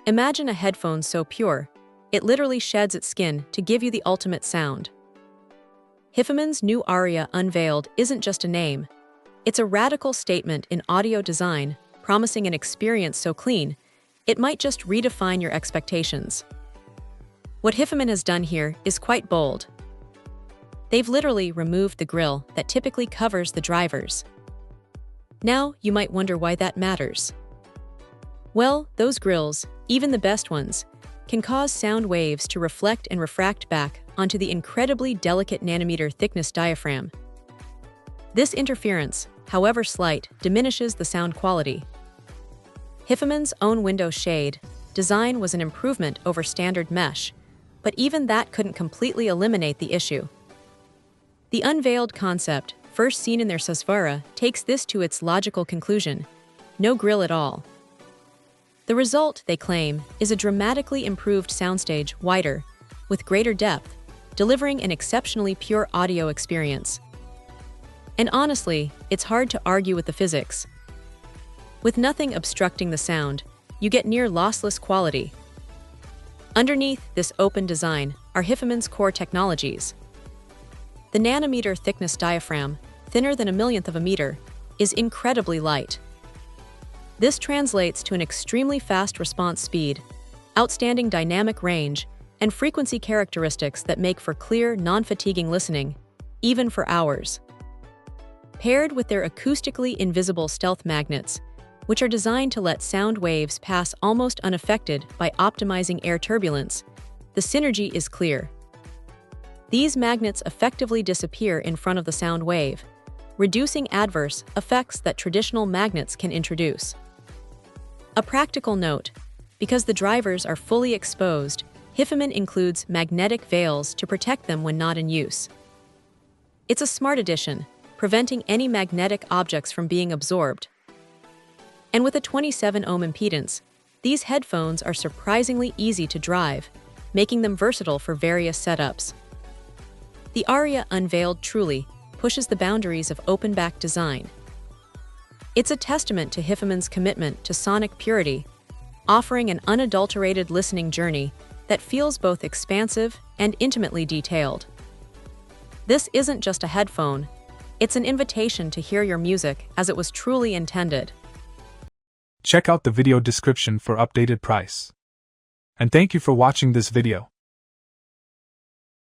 Imagine a headphone so pure, it literally sheds its skin to give you the ultimate sound. Hifiman's new Arya Unveiled isn't just a name. It's a radical statement in audio design, promising an experience so clean, it might just redefine your expectations. What Hifiman has done here is quite bold. They've literally removed the grille that typically covers the drivers. Now, you might wonder why that matters. Well, those grilles, even the best ones, can cause sound waves to reflect and refract back onto the incredibly delicate nanometer thickness diaphragm. This interference, however slight, diminishes the sound quality. Hifiman's own window shade design was an improvement over standard mesh, but even that couldn't completely eliminate the issue. The unveiled concept, first seen in their Sasvara, takes this to its logical conclusion: no grille at all. The result, they claim, is a dramatically improved soundstage, wider, with greater depth, delivering an exceptionally pure audio experience. And honestly, it's hard to argue with the physics. With nothing obstructing the sound, you get near lossless quality. Underneath this open design are Hifiman's core technologies. The nanometer thickness diaphragm, thinner than a millionth of a meter, is incredibly light. This translates to an extremely fast response speed, outstanding dynamic range, and frequency characteristics that make for clear, non-fatiguing listening, even for hours. Paired with their acoustically invisible stealth magnets, which are designed to let sound waves pass almost unaffected by optimizing air turbulence, the synergy is clear. These magnets effectively disappear in front of the sound wave, reducing adverse effects that traditional magnets can introduce. A practical note: because the drivers are fully exposed, Hifiman includes magnetic veils to protect them when not in use. It's a smart addition, preventing any magnetic objects from being absorbed. And with a 27-ohm impedance, these headphones are surprisingly easy to drive, making them versatile for various setups. The Arya Unveiled truly pushes the boundaries of open-back design. It's a testament to Hifiman's commitment to sonic purity, offering an unadulterated listening journey that feels both expansive and intimately detailed. This isn't just a headphone, it's an invitation to hear your music as it was truly intended. Check out the video description for updated price. And thank you for watching this video.